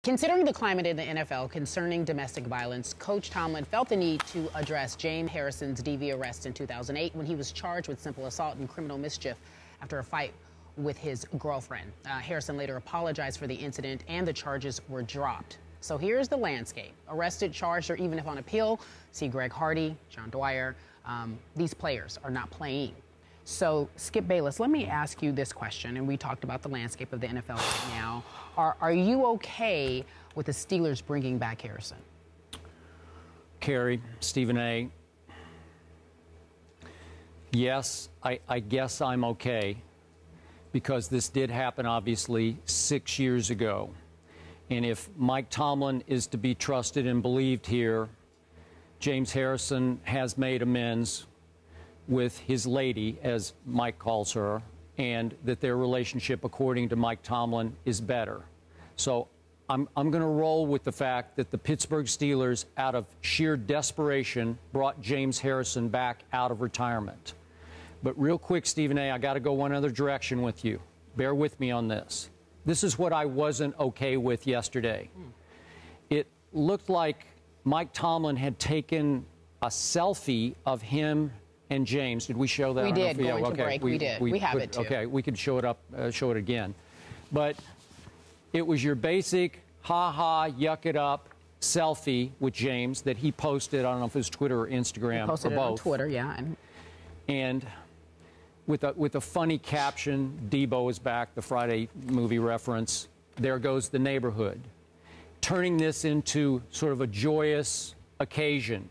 Considering the climate in the NFL concerning domestic violence, Coach Tomlin felt the need to address James Harrison's DV arrest in 2008 when he was charged with simple assault and criminal mischief after a fight with his girlfriend. Harrison later apologized for the incident and the charges were dropped. So here's the landscape. Arrested, charged, or even if on appeal, see Greg Hardy, John Dwyer. These players are not playing. So, Skip Bayless, let me ask you this question, and we talked about the landscape of the NFL right now. Are you okay with the Steelers bringing back Harrison? Carrie, Stephen A., yes, I guess I'm okay, because this did happen, obviously, 6 years ago. And if Mike Tomlin is to be trusted and believed here, James Harrison has made amends with his lady, as Mike calls her, and that their relationship, according to Mike Tomlin, is better. So I'm going to roll with the fact that the Pittsburgh Steelers, out of sheer desperation, brought James Harrison back out of retirement. But real quick, Stephen A., I got to go one other direction with you. Bear with me on this. This is what I wasn't okay with yesterday. It looked like Mike Tomlin had taken a selfie of him and James. Did we show that? We did. Going to break. We did. We have it too. Okay, we could show it up, show it again. But it was your basic ha-ha, yuck it up selfie with James that he posted. I don't know if it was Twitter or Instagram. He posted or it both. on Twitter, yeah. And with a funny caption, Debo is back, the Friday movie reference. There goes the neighborhood. Turning this into sort of a joyous occasion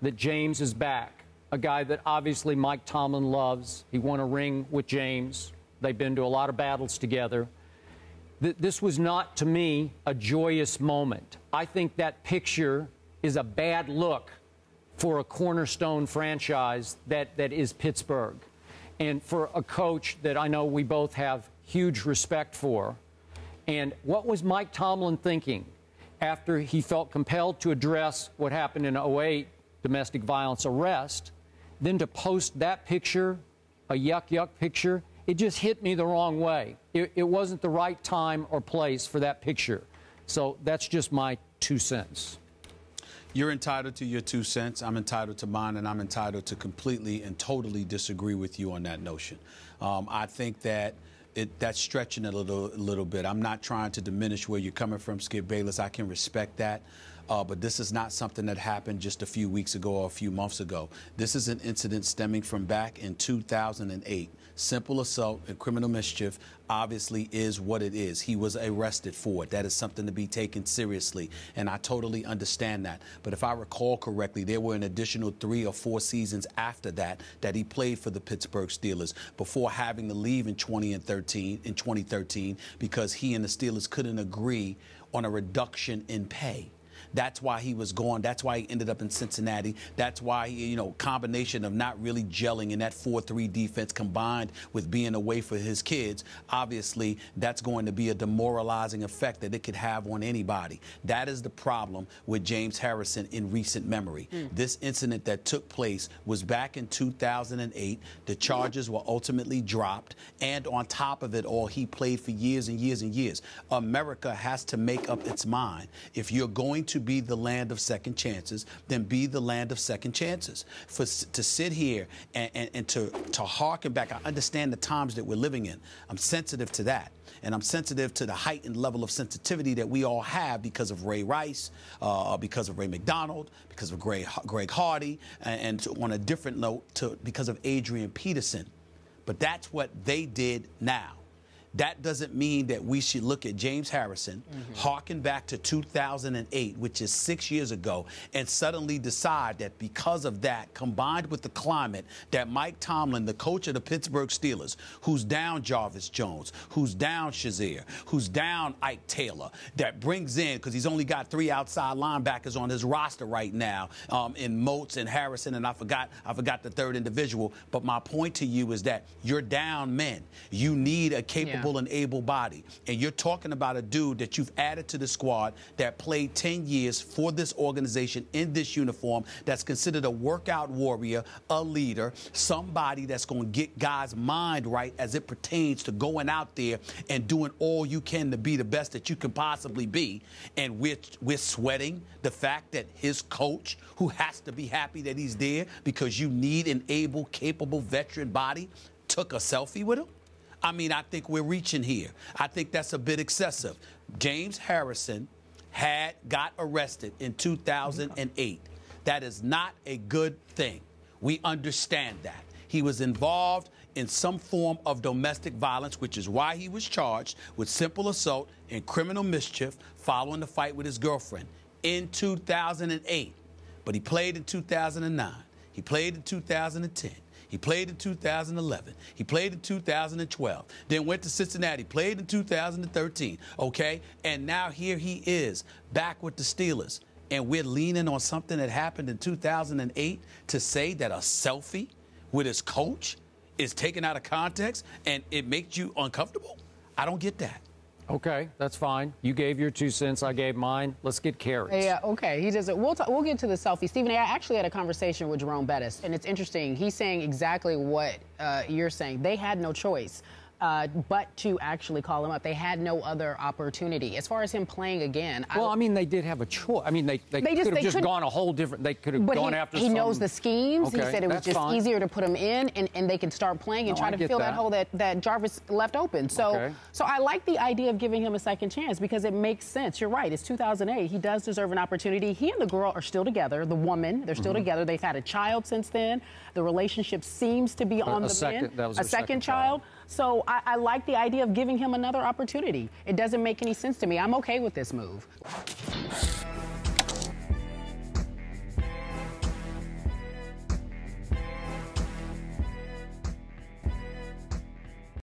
that James is back. A guy that obviously Mike Tomlin loves. He won a ring with James. They've been to a lot of battles together. This was not, to me, a joyous moment. I think that picture is a bad look for a cornerstone franchise that is Pittsburgh. And for a coach that I know we both have huge respect for. And what was Mike Tomlin thinking after he felt compelled to address what happened in '08, domestic violence arrest? Then to post that picture, a yuck picture, it just hit me the wrong way. It wasn't the right time or place for that picture. So that's just my 2 cents. You're entitled to your 2 cents. I'm entitled to mine, and I'm entitled to completely and totally disagree with you on that notion. I think that that's stretching it a little bit. I'm not trying to diminish where you're coming from, Skip Bayless. I can respect that. But this is not something that happened just a few weeks ago or a few months ago. This is an incident stemming from back in 2008. Simple assault and criminal mischief obviously is what it is. He was arrested for it. That is something to be taken seriously, and I totally understand that. But if I recall correctly, there were an additional 3 or 4 seasons after that he played for the Pittsburgh Steelers before having to leave in 2013 because he and the Steelers couldn't agree on a reduction in pay. That's why he was gone. That's why he ended up in Cincinnati. That's why, combination of not really gelling in that 4-3 defense combined with being away for his kids, obviously that's going to be a demoralizing effect that it could have on anybody. That is the problem with James Harrison in recent memory. This incident that took place was back in 2008. The charges were ultimately dropped. And on top of it all, he played for years and years and years. America has to make up its mind. If you're going to be the land of second chances, then be the land of second chances. To sit here and to harken back, I understand the times that we're living in. I'm sensitive to that. And I'm sensitive to the heightened level of sensitivity that we all have because of Ray Rice, because of Ray McDonald, because of Greg Hardy, and on a different note, because of Adrian Peterson. But that's what they did now. That doesn't mean that we should look at James Harrison, harken back to 2008, which is 6 years ago, and suddenly decide that because of that, combined with the climate, that Mike Tomlin, the coach of the Pittsburgh Steelers, who's down Jarvis Jones, who's down Shazier, who's down Ike Taylor, that brings in, because he's only got 3 outside linebackers on his roster right now, in Moats and Harrison, and I forgot the third individual. But my point to you is that you're down men. You need a capable capable and able-bodied. And you're talking about a dude that you've added to the squad that played 10 years for this organization in this uniform, that's considered a workout warrior, a leader, somebody that's going to get guys' mind right as it pertains to going out there and doing all you can to be the best that you can possibly be. And we're sweating the fact that his coach, who has to be happy that he's there because you need an able, capable veteran body, took a selfie with him. I mean, I think we're reaching here. I think that's a bit excessive. James Harrison got arrested in 2008. That is not a good thing. We understand that. He was involved in some form of domestic violence, which is why he was charged with simple assault and criminal mischief following the fight with his girlfriend in 2008. But he played in 2009. He played in 2010. He played in 2011. He played in 2012. Then went to Cincinnati. Played in 2013. Okay? And now here he is back with the Steelers. And we're leaning on something that happened in 2008 to say that a selfie with his coach is taken out of context and it makes you uncomfortable? I don't get that. Okay, that's fine. You gave your 2 cents. I gave mine. Let's get Carrie's. Yeah, okay. He doesn't. We'll get to the selfie. Stephen A., I actually had a conversation with Jerome Bettis, and it's interesting. He's saying exactly what you're saying. They had no choice but to actually call him up. They had no other opportunity. As far as him playing again. Well, I mean, they did have a choice. I mean, they could have just gone a whole different. They could have gone after. He knows the schemes. Okay, he said it was just easier to put him in, and they can start playing and try to fill that hole that Jarvis left open. So, so I like the idea of giving him a second chance because it makes sense. You're right. It's 2008. He does deserve an opportunity. He and the girl are still together. The woman, they're still together. They've had a child since then. The relationship seems to be on the mend. That was a second child. So I like the idea of giving him another opportunity. It doesn't make any sense to me. I'm okay with this move.